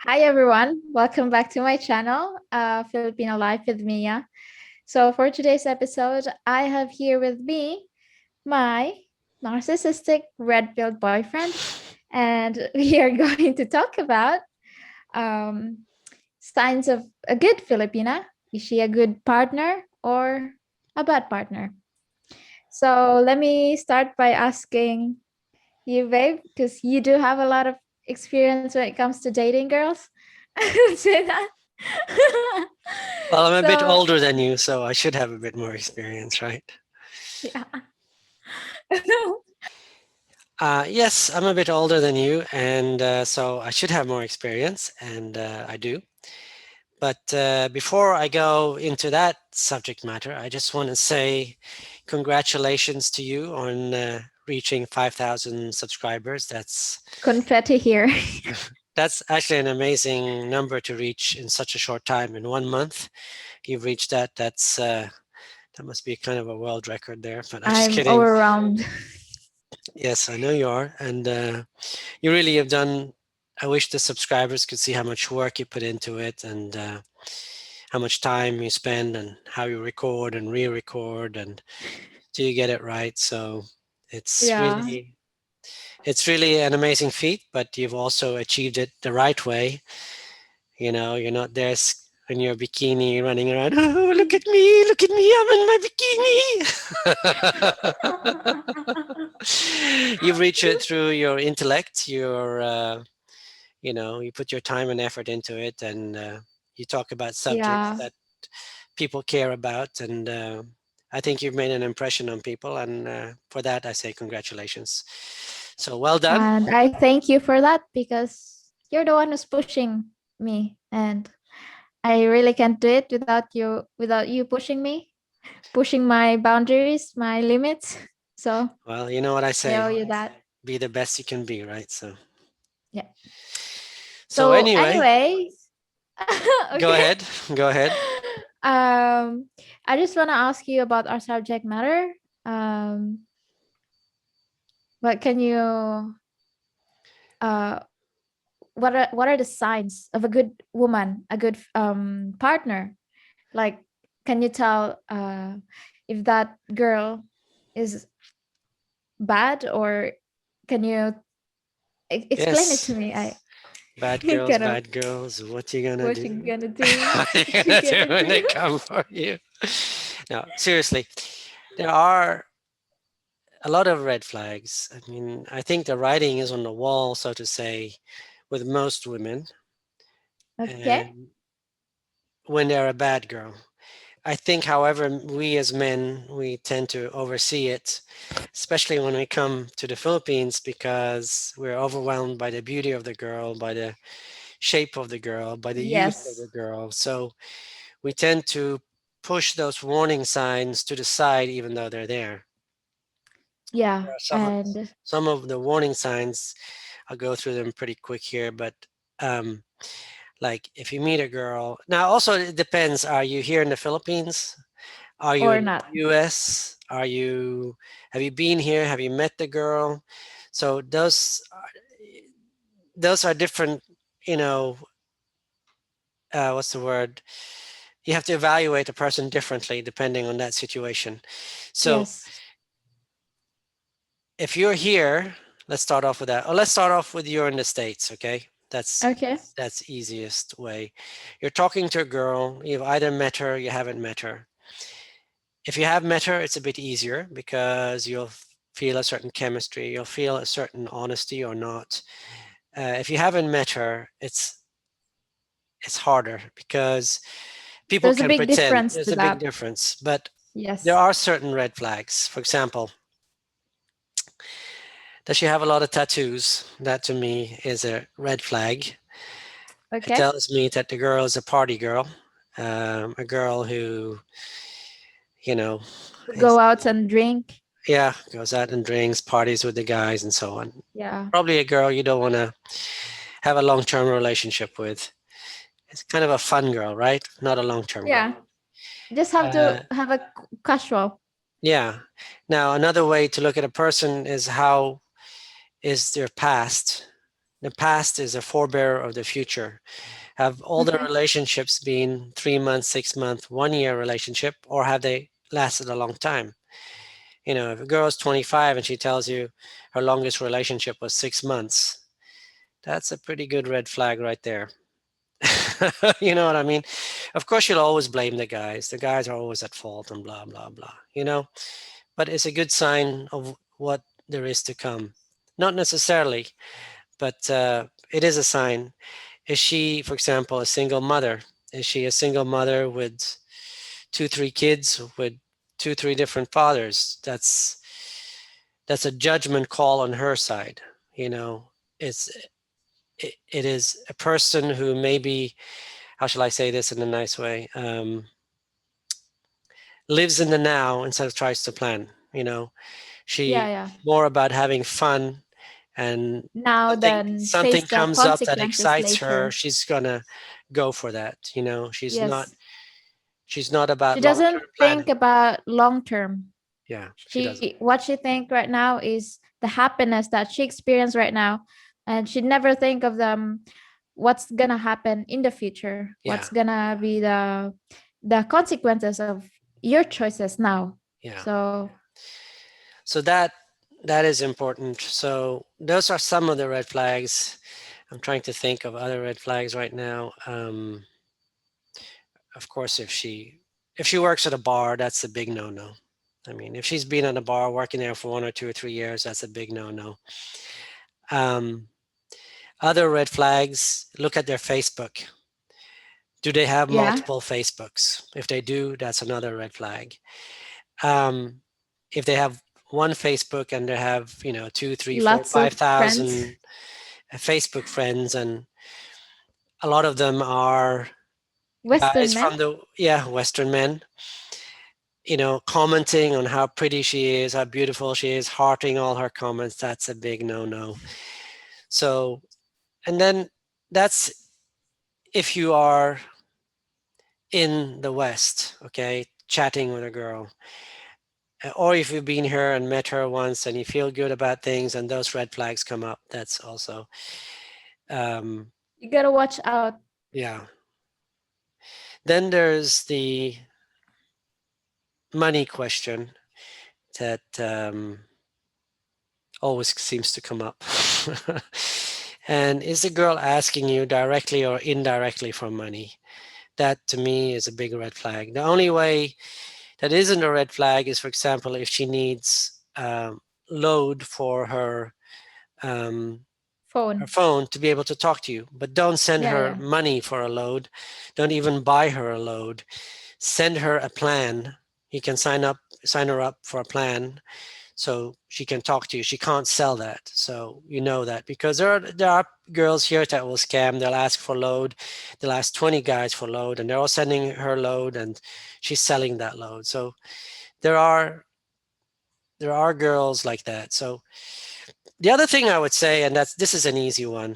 Hi everyone, welcome back to my channel, Filipina Life with Mia. So for today's episode, I have here with me my narcissistic red-pilled boyfriend, and we are going to talk about um, signs of a good Filipina. Is she a good partner or a bad partner? So let me start by asking you, babe, because you do have a lot of experience when it comes to dating girls. Say that. Well, I'm a bit So older than you, so I should have a bit more experience, right? yeah. Yes, I'm a bit older than you, and so I should have more experience, and I do. But before I go into that subject matter, I just want to say congratulations to you on reaching 5,000 subscribers. Confetti here. That's actually an amazing number to reach in such a short time. In 1 month, you've reached that. That must be kind of a world record there. But I'm just I'm kidding. overwhelmed. Yes, I know you are, and you really have done. I wish the subscribers could see how much work you put into it, and how much time you spend, and how you record and re-record, and do you get it right. So it's Yeah. really, it's really an amazing feat. But you've also achieved it the right way. You know, you're not there in your bikini running around. Oh, look at me! I'm in my bikini. You've reached it through your intellect, you put your time and effort into it, and you talk about subjects Yeah. that people care about, and I think you've made an impression on people, and for that I say congratulations. So well done. And I thank you for that because you're the one who's pushing me, and I really can't do it without you pushing me, pushing my boundaries, my limits. So Well, you know what I I owe say, you that. be the best you can be, right? So Yeah. so So anyway, anyways, go okay. ahead, go ahead. Um, I just want to ask you about our subject matter. Um, what can you uh what are the signs of a good woman, a good partner? Like, can you tell if that girl is bad, or can you explain it to Yes, me? I kind of bad girls, what you gonna what you do? gonna do? What you What you gonna do gonna when they do? come for you? No, seriously, there are a lot of red flags. I mean, I think the writing is on the wall, so to say, with most women, Okay. and when they're a bad girl. I think, however, we as men, we tend to oversee it, especially when we come to the Philippines, because we're overwhelmed by the beauty of the girl, by the shape of the girl, by the youth of the Yes. girl. So we tend to push those warning signs to the side, even though they're there. Yeah. There are And some of the warning signs. I'll go through them pretty quick here, but um, like if you meet a girl, now also it depends. Are you here in the Philippines? Are you or in not. the US? Have you been here? Have you met the girl? So those are different, you know, what's the word? You have to evaluate a person differently depending on that situation. So Yes. if you're here, let's start off with that. Or let's start off with you're in the States, okay? Okay. That's easiest way. You're talking to a girl, you've either met her, you haven't met her. If you have met her, it's a bit easier because you'll feel a certain chemistry, you'll feel a certain honesty or not. If you haven't met her, it's harder because people There's a can big pretend. difference There's to a big that. difference, but there Yes. are certain red flags. For example, does she have a lot of tattoos? That to me is a red flag. It Okay. tells me that the girl is a party girl, a girl who, you know, Go is, out and drink. yeah, goes out and drinks, parties with the guys, and so on. Yeah. Probably a girl you don't want to have a long-term relationship with. It's kind of a fun girl, right? Not a long-term girl. Yeah. Just have to Uh, have a casual. yeah. Now, another way to look at a person is how is their past. The past is a forebearer of the future. Have all the Okay. relationships been 3 months, 6 month, 1 year relationship, or have they lasted a long time? If a girl is 25 and she tells you her longest relationship was 6 months, that's a pretty good red flag right there. You know what I mean? Of course, you'll always blame the guys. The guys are always at fault and blah, blah, blah. But it's a good sign of what there is to come. Not necessarily, but it is a sign. Is she, for example, a single mother? Is she a single mother with two, three kids with two, three different fathers? That's a judgment call on her side. You know, it's it is a person who maybe, how shall I say this in a nice way, lives in the now instead of tries to plan. Yeah, She yeah. more about having fun, and Now something then something face the comes up that consequences excites her, later. she's gonna go for that. She's not Yes. she's not She about doesn't long-term think planning. about long term. Yeah, she doesn't. What she think right now is the happiness that she experienced right now, and she never think of them what's gonna happen in the future, what's Yeah, gonna be the consequences of your choices now. yeah. So So that is important. So those are some of the red flags. I'm trying to think of other red flags right now. Of course, if she works at a bar, that's a big no-no. I mean, if she's been at a bar working there for 1 or 2 or 3 years, that's a big no-no. Um, Other red flags: look at their Facebook. Do they have yeah, multiple Facebooks? If they do, that's another red flag. Um, if they have one Facebook and they have, two, three, four, lots five of friends. thousand Facebook friends, and a lot of them are Western guys men. from the, yeah, Western men, commenting on how pretty she is, how beautiful she is, hearting all her comments. That's a big no-no. So, and then that's if you are in the West, okay, chatting with a girl. Or if you've been here and met her once and you feel good about things and those red flags come up, that's also, um, You gotta watch out. yeah. Then there's the money question that always seems to come up. And is the girl asking you directly or indirectly for money? That to me is a big red flag. The only way that isn't a red flag is, for example, if she needs load for um, her Phone. phone to be able to talk to you. But don't send Yeah, her yeah. money for a load. Don't even buy her a load. Send her a plan. You can sign her up for a plan so she can talk to you. She can't sell that. So you know that because there are girls here that will scam. They'll ask for load. They'll ask 20 guys for load and they're all sending her load and she's selling that load. So there are there are girls like that. So the other thing I would say, and this is an easy one,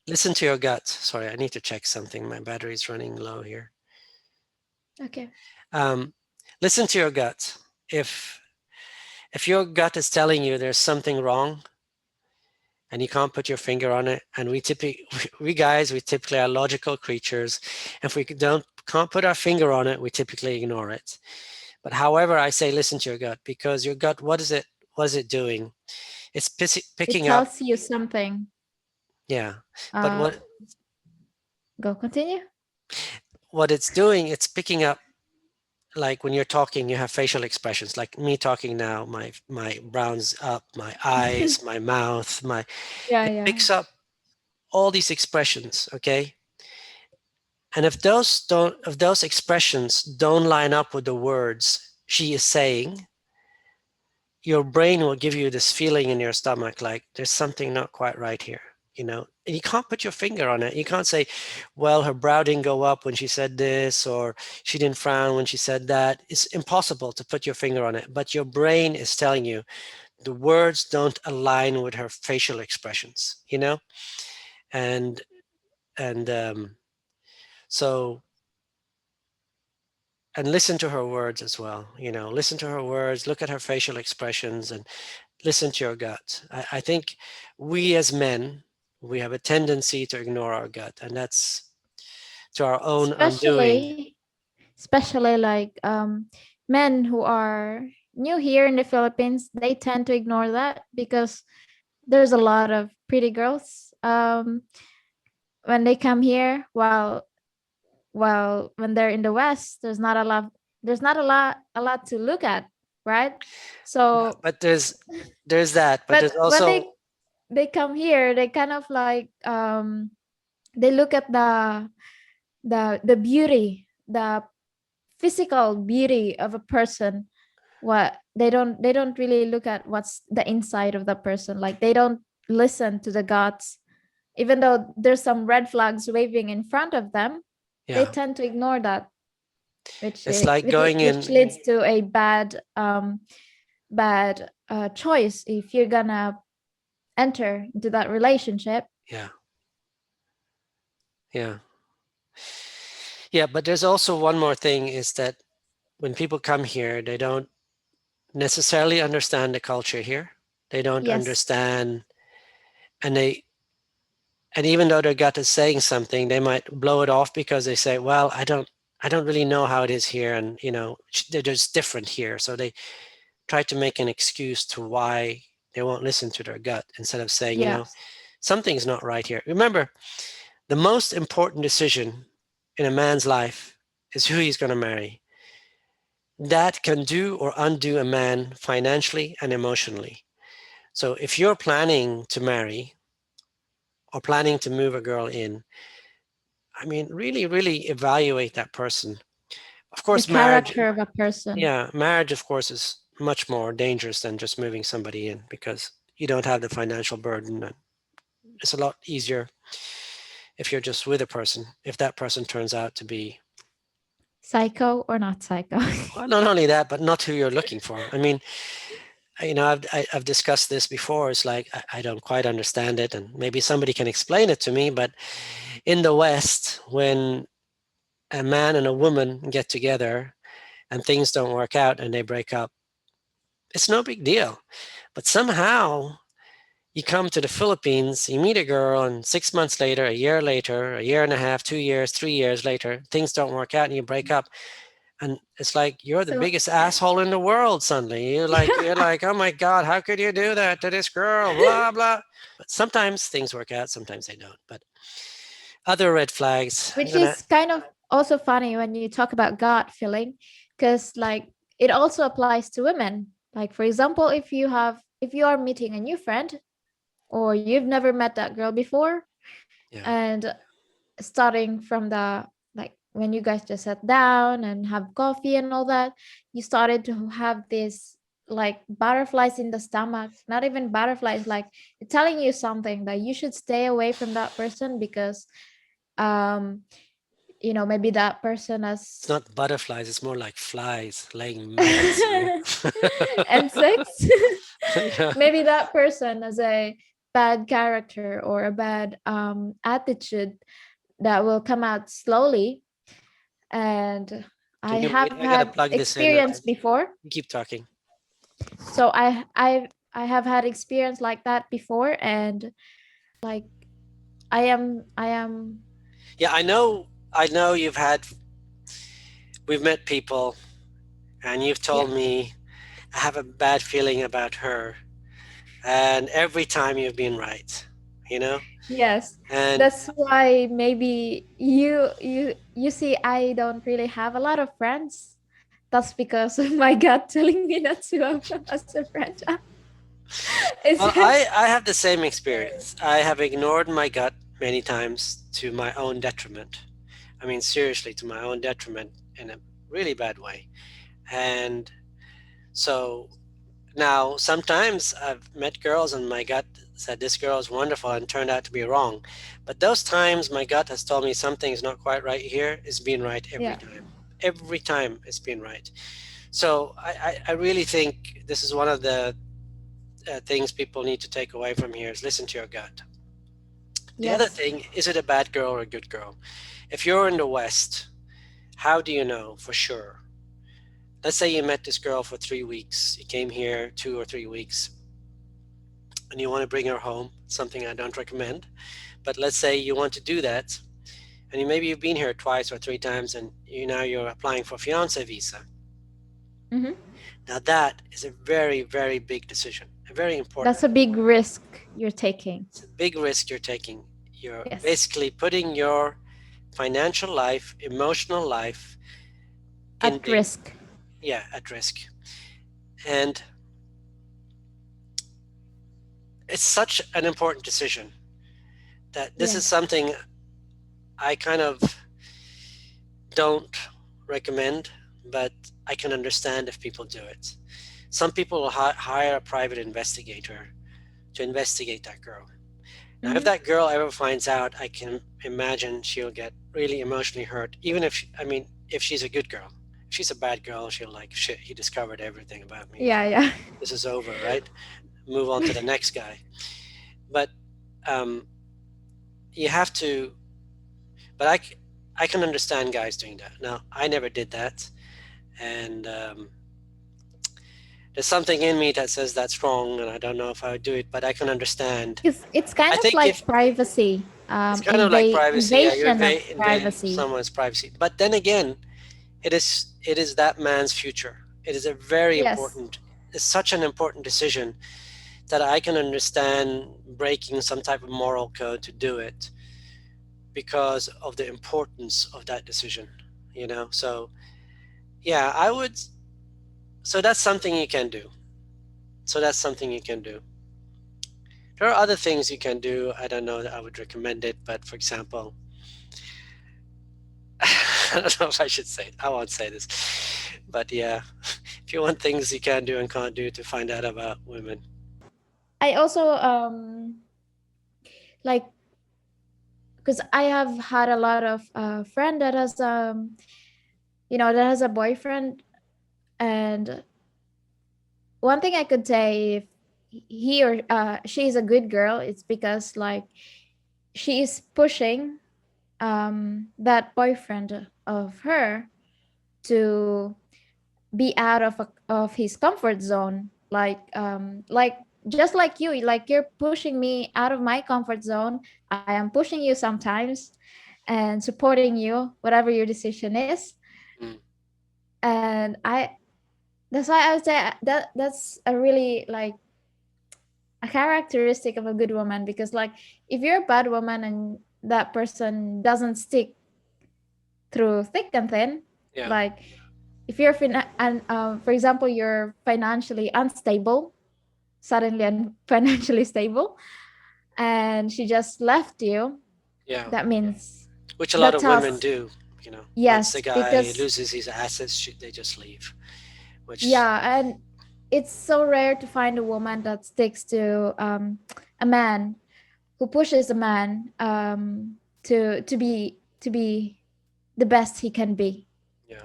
listen to your gut. Sorry, I need to check something. My battery's running low here. Okay. Um, Listen to your gut. If your gut is telling you there's something wrong and you can't put your finger on it, and we typically we guys we typically are logical creatures. If we don't can't put our finger on it, we typically ignore it. But however, I say listen to your gut because your gut, what is it doing? It's It picking up. tells you something. Yeah, but Uh Go continue. what it's doing, it's picking up, like when you're talking, you have facial expressions. Like me talking now, my brows up, my eyes, my mouth, Yeah, it yeah. picks up all these expressions. Okay, and if those expressions don't line up with the words she is saying, your brain will give you this feeling in your stomach like there's something not quite right here. And you can't put your finger on it. You can't say, well, her brow didn't go up when she said this, or she didn't frown when she said that. It's impossible to put your finger on it, but your brain is telling you the words don't align with her facial expressions. And and so and listen to her words as well. Listen to her words, look at her facial expressions, and Listen to your gut. I think we as men, we have a tendency to ignore our gut, and that's to our own undoing. especially especially like men who are new here in the Philippines, they tend to ignore that because there's a lot of pretty girls when they come here, while when they're in the West, there's not a lot to look at, right? So But there's that, but but there's when also they come here, they kind of like they look at the beauty, the physical beauty of a person. What they don't really look at what's the inside of the person. Like they don't listen to the gods, even though there's some red flags waving in front of them. They yeah. tend to ignore that, which It's like going which in. leads to a bad choice if you're gonna enter into that relationship. Yeah, yeah, yeah. But there's also one more thing is that when people come here, they don't necessarily understand the culture here. They don't Yes. understand, and and even though their gut is saying something, they might blow it off because they say, "Well, I don't really know how it is here, and they're just different here." So they try to make an excuse to why they won't listen to their gut instead of saying, Yes. something's not right here. Remember, the most important decision in a man's life is who he's going to marry. That can do or undo a man financially and emotionally. So if you're planning to marry or planning to move a girl in, I mean, really, really evaluate that person. Of The course, marriage, character of a person. yeah, marriage, of course, is much more dangerous than just moving somebody in because you don't have the financial burden. And it's a lot easier if you're just with a person, if that person turns out to be, Psycho or not psycho. well, not only that, but not who you're looking for. I mean, I've discussed this before. It's like I don't quite understand it, and maybe somebody can explain it to me. But in the West, when a man and a woman get together and things don't work out and they break up, it's no big deal. But somehow you come to the Philippines, you meet a girl, and 6 months later, a year later, a year and a half, 2 years, 3 years later, things don't work out and you break up. And it's like you're the So biggest asshole in the world suddenly. You're like, oh my God, how could you do that to this girl? Blah blah. But sometimes things work out, sometimes they don't. But other red flags, I'm which gonna is kind of also funny when you talk about God feeling, because like it also applies to women. Like for example, if you are meeting a new friend or you've never met that girl before, yeah. and starting from the like when you guys just sat down and have coffee and all that, you started to have this like butterflies in the stomach. Not even butterflies, like telling you something that you should stay away from that person because um maybe that person It's has not butterflies, it's more like flies laying maggots in you. and sex. Yeah. Maybe that person has a bad character or a bad attitude that will come out slowly. And I Can you have wait? I gotta had plug this in. experience before. You keep talking. So I have had experience like that before, and like I am Yeah, I know. I know we've met people, and you've yeah. told me I have a bad feeling about her, and every time you've been right, you know? Yes, And that's why maybe you see I don't really have a lot of friends. That's because of my gut telling me not to have as a friend. Is well, it? I have the same experience. I have ignored my gut many times to my own detriment. I mean, seriously, to my own detriment in a really bad way. And so now, sometimes I've met girls and my gut said this girl is wonderful and turned out to be wrong. But those times my gut has told me something is not quite right here is being right every Yeah. time. Every time it's been right. So I really think this is one of the things people need to take away from here is listen to your gut. The other Yes. thing, is it a bad girl or a good girl? If you're in the West, how do you know for sure? Let's say you met this girl for 3 weeks. You came here 2 or 3 weeks. and you want to bring her home, something I don't recommend. But let's say you want to do that, and maybe you've been here twice or three times, and you're applying for fiance visa. Mm-hmm. Now that is a very, very big decision, a very That's important. a big risk you're taking. It's a big risk you're taking. You're Yes. basically putting your financial life, emotional life in At risk. at risk. And it's such an important decision that this is Yes. something I kind of don't recommend, but I can understand if people do it. Some people will hire a private investigator to investigate that girl. Now, if Mm-hmm. that girl ever finds out, I can imagine she'll get really emotionally hurt. Even if, if she's a good girl. If she's a bad girl, she'll like, shit, he discovered everything about me. Yeah, yeah. This is over, right? Move on to the next guy. But um, you have to, but I can understand guys doing that. Now, I never did that. And there's something in me that says that's wrong, and I don't know if I would do it, but I can understand. Because it's I kind of think if like privacy, it's kind of like privacy, yeah, you're invasion of invading privacy. someone's privacy. But then again, it is that man's future. It is a very Yes. important. It's such an important decision that I can understand breaking some type of moral code to do it because of the importance of that decision. So yeah, I would. So that's something you can do. So that's something you can do. There are other things you can do. I don't know that I would recommend it, but for example, I don't know if I should say it. I won't say this. But yeah, if you want things you can do and can't do to find out about women. I also like because I have had a lot of friend that has that has a boyfriend, and one thing I could say, if he or she is a good girl, it's because like she is pushing that boyfriend of her to be out of his comfort zone, like just like you, like you're pushing me out of my comfort zone. I am pushing you sometimes and supporting you whatever your decision is. Mm, And I that's why I would say that's a really like a characteristic of a good woman, because like if you're a bad woman and that person doesn't stick through thick and thin, yeah, like if you're and for example you're financially unstable, suddenly financially stable, and she just left you, yeah. that means Which a lot that of women tells do. Once the yes, guy because loses his assets, they just leave. Which, yeah, and it's so rare to find a woman that sticks to a man, who pushes a man to be the best he can be. yeah.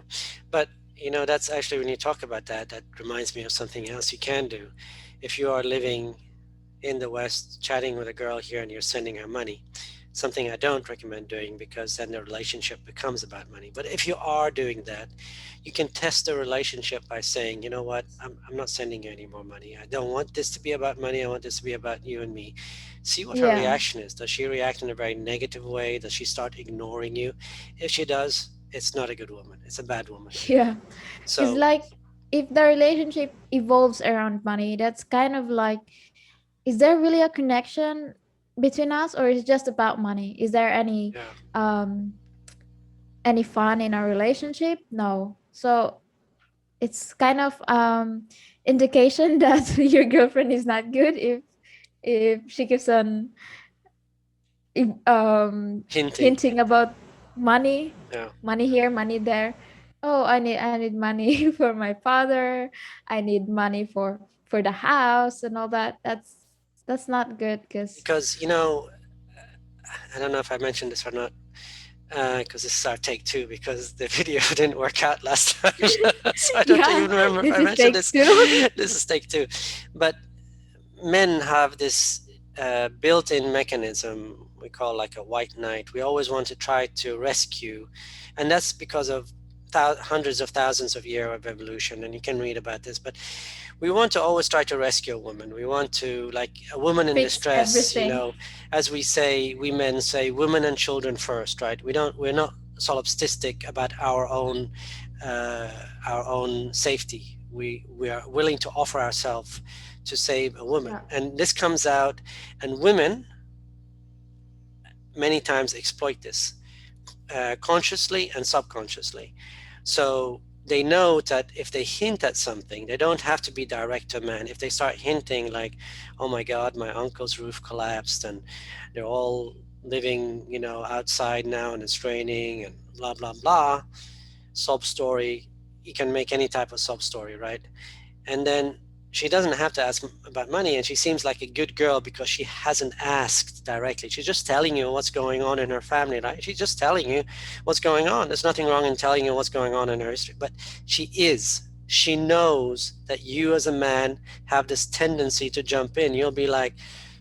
But, that's actually when you talk about that, that reminds me of something else you can do. If you are living in the West, chatting with a girl here and you're sending her money, something I don't recommend doing because then the relationship becomes about money. But if you are doing that, you can test the relationship by saying, you know what, I'm not sending you any more money. I don't want this to be about money. I want this to be about you and me. See what her Yeah. reaction is. Does she react in a very negative way? Does she start ignoring you? If she does, it's not a good woman. It's a bad woman. Yeah, because So, like if the relationship evolves around money, that's kind of like, is there really a connection between us, or is it just about money? Is there yeah, um any fun in our relationship? No. So it's kind of indication that your girlfriend is not good if she keeps on hinting. hinting about money, Yeah, money here, money there. Oh, I need money for my father. I need money for the house and all that. That's not good, because because, I don't know if I mentioned this or not, because this is our take two because the video didn't work out last time. So I don't yeah, even remember if this I is mentioned take this. two. This is take two. But men have this built-in mechanism we call like a white knight. We always want to try to rescue, and that's because of hundreds of thousands of years of evolution, and you can read about this. But we want to always try to rescue a woman. We want to, like a woman in Fix distress, everything. as we say, we men say, women and children first, right? We're not solipsistic about uh, our own safety. We are willing to offer ourselves to save a woman, Yeah. and this comes out, and women many times exploit this, consciously and subconsciously. So they know that if they hint at something, they don't have to be direct to a man. If they start hinting like, "Oh my God, my uncle's roof collapsed, and they're all living, outside now, and it's raining, and blah blah blah," sob story. You can make any type of sob story, right? And then she doesn't have to ask about money, and she seems like a good girl because she hasn't asked directly. She's just telling you what's going on in her family, right? She's just telling you what's going on. There's nothing wrong in telling you what's going on in her history, but she knows that you as a man have this tendency to jump in. You'll be like,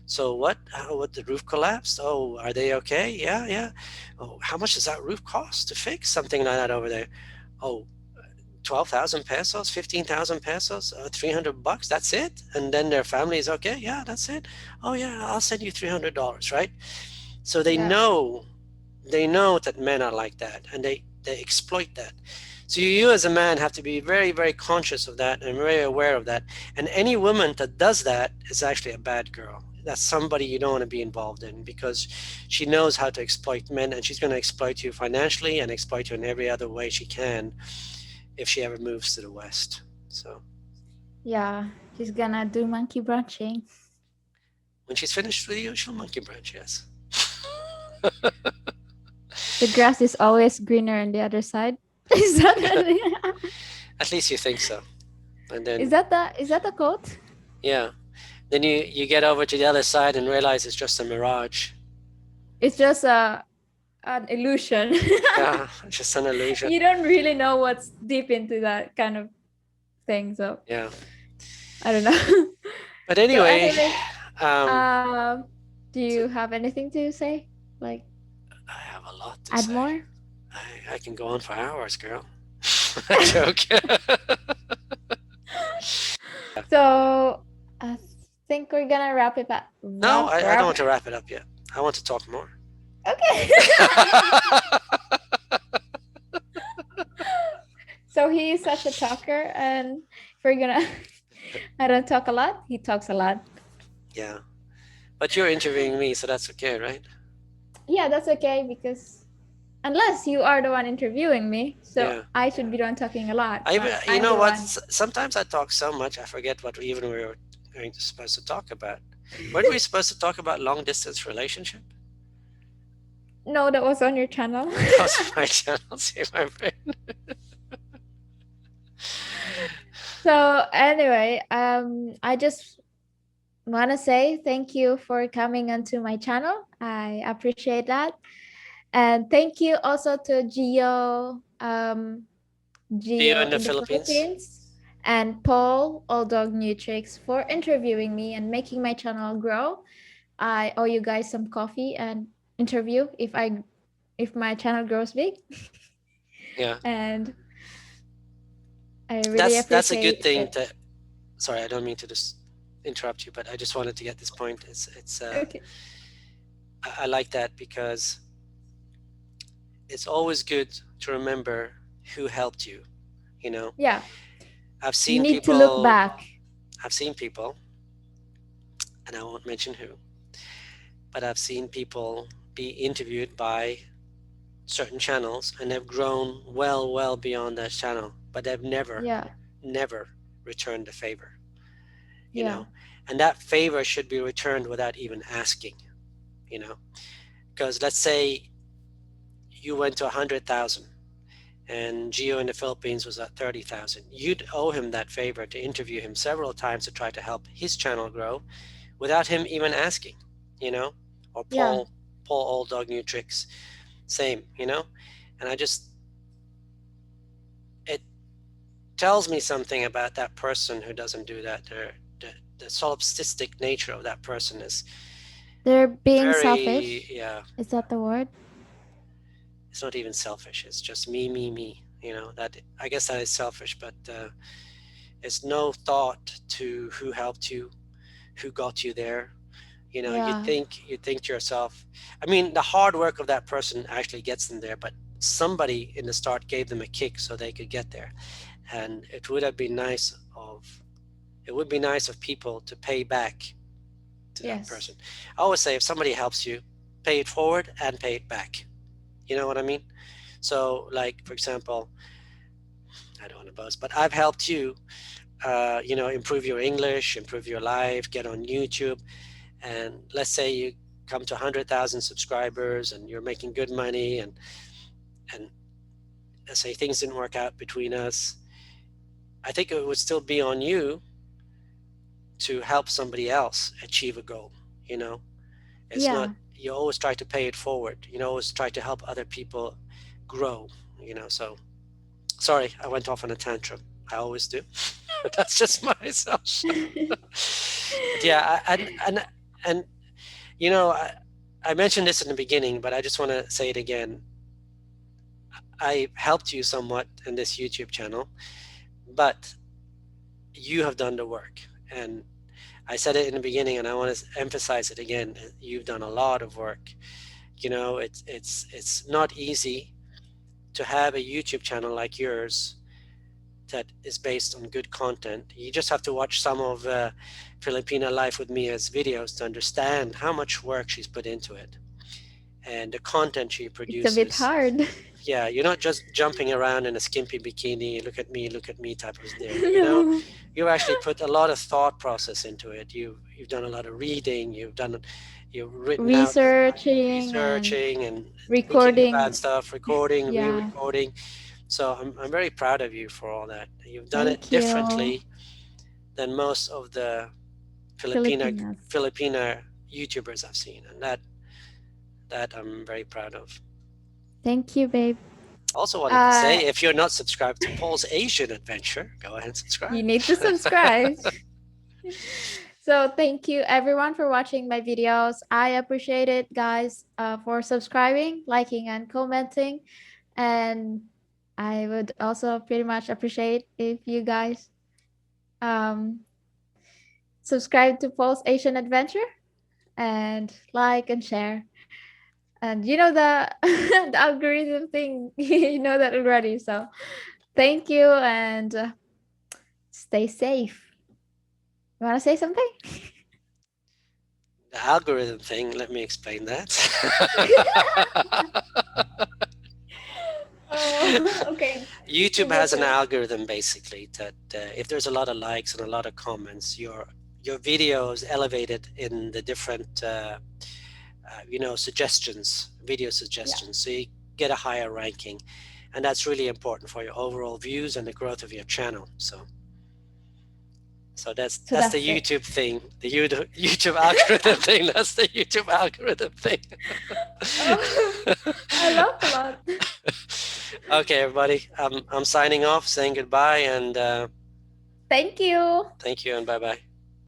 "So what? What, the roof collapsed? Oh, are they okay? Yeah, yeah. Oh, how much does that roof cost to fix? Something like that over there. Oh, 12,000 pesos, 15,000 pesos, $300. That's it." And then their family is okay. Yeah, that's it. Oh, yeah, I'll send you $300, right? So Yeah. they know that men are like that, and they exploit that. So you as a man have to be very, very conscious of that and very aware of that. And any woman that does that is actually a bad girl. That's somebody you don't want to be involved in, because she knows how to exploit men, and she's going to exploit you financially and exploit you in every other way she can if she ever moves to the West. So Yeah. She's gonna do monkey branching. when she's finished with you, she'll monkey branch, yes. The grass is always greener on the other side. Is that At least you think so. And is then, that the quote? yeah, then you get over to the other side and realize it's just a mirage. It's just an illusion. Yeah, just an illusion. You don't really know what's deep into that kind of thing, so Yeah. I don't know. But So anyway, anyways, um, um, do so you have anything to say? Like I have a lot to add say. more? I can go on for hours, girl. Joke. So I think we're gonna wrap it up. No, Wrap I don't wrap. want to wrap it up yet. I want to talk more. Okay. So he is such a talker, and if we're gonna, I don't talk a lot. He talks a lot. Yeah. But you're interviewing me, so that's okay, right? Yeah, that's okay because unless you are the one interviewing me, so Yeah. I should be the one talking a lot, I but you I'm know the what? one. Sometimes I talk so much I forget what even we were supposed to talk about. Weren't we supposed to talk about long distance relationship? No, that was on your channel. That was my channel. See my brain. So anyway, I just want to say thank you for coming onto my channel. I appreciate that, and thank you also to See you Geo in the in the Philippines. Philippines, and Paul Old Dog Nutrix for interviewing me and making my channel grow. I owe you guys some coffee and interview if my channel grows big, Yeah, and I really that's a good appreciate thing. it. To sorry, I don't mean to just interrupt you, but I just wanted to get this point. Okay. I like that because it's always good to remember who helped you. You know, Yeah, I've you seen need to look people. back. I've seen people, and I won't mention who, but I've seen people be interviewed by certain channels and have grown well beyond that channel, but they've Yeah, never returned the favor, you yeah, know, and that favor should be returned without even asking, you know, because let's say you went to 100,000 and Geo in the Philippines was at 30,000. You'd owe him that favor to interview him several times to try to help his channel grow without him even asking, you know, or yeah. Paul Old Dog New Tricks, same, you know, and I just, it tells me something about that person who doesn't do that. The solipsistic nature of that person is They're being very, selfish. yeah, Is that the word? it's not even selfish. It's just me. That, I guess that is selfish, but it's no thought to who helped you, who got you there. You Yeah. think to yourself, I mean, the hard work of that person actually gets them there, but somebody in the start gave them a kick so they could get there. And it would be nice of people to pay back to that person. Yes. I always say, if somebody helps you, pay it forward and pay it back. You know what I mean? So, like, for example, I don't want to boast, but I've helped you, improve your English, improve your life, get on YouTube. And let's say you come to 100,000 subscribers and you're making good money, and let's say things didn't work out between us. I think it would still be on you to help somebody else achieve a goal. You know, it's not, Yeah. you always try to pay it forward. Always try to help other people grow. So sorry, I went off on a tantrum. I always do. That's just myself. But yeah, and you know, I mentioned this in the beginning, but I just want to say it again. I helped you somewhat in this YouTube channel, but you have done the work. And I said it in the beginning, and I want to emphasize it again. You've done a lot of work. It's not easy to have a YouTube channel like yours that is based on good content. You just have to watch some of Filipina Life with Mia's videos to understand how much work she's put into it and the content she It's a bit produces. hard. Yeah, you're not just jumping around in a skimpy bikini, look at me type of there. No. You've actually put a lot of thought process into it. You've done a lot of reading. You've written out Researching and researching and thinking about recording. stuff, recording, Yeah. re-recording. So I'm very proud of you for all that. You've done it Thank you, differently than most of the Filipinas. Filipina YouTubers I've seen, and that I'm very proud of. Thank you, babe. Also wanted to Uh, say, if you're not subscribed to Paul's Asian Adventure, go ahead and you subscribe. need to subscribe. So thank you everyone for watching my videos. I appreciate it, guys, for subscribing, liking, and commenting. And I would also pretty much appreciate if you guys um, subscribe to Paul's Asian Adventure and like and share. And you know the the algorithm thing, you know that already. So thank you and stay safe. You want to say something? The algorithm thing, let me explain that. Oh, okay. YouTube It's has an okay. algorithm basically that if there's a lot of likes and a lot of comments, your video is elevated in the different suggestions, video Yeah. suggestions, so you get a higher ranking, and that's really important for your overall views and the growth of your channel. So So that's the that's it. YouTube thing, the YouTube algorithm thing. That's the YouTube algorithm thing. Oh, I laugh a lot. Okay, everybody, I'm signing off, saying goodbye, and Thank you. thank you, and bye bye.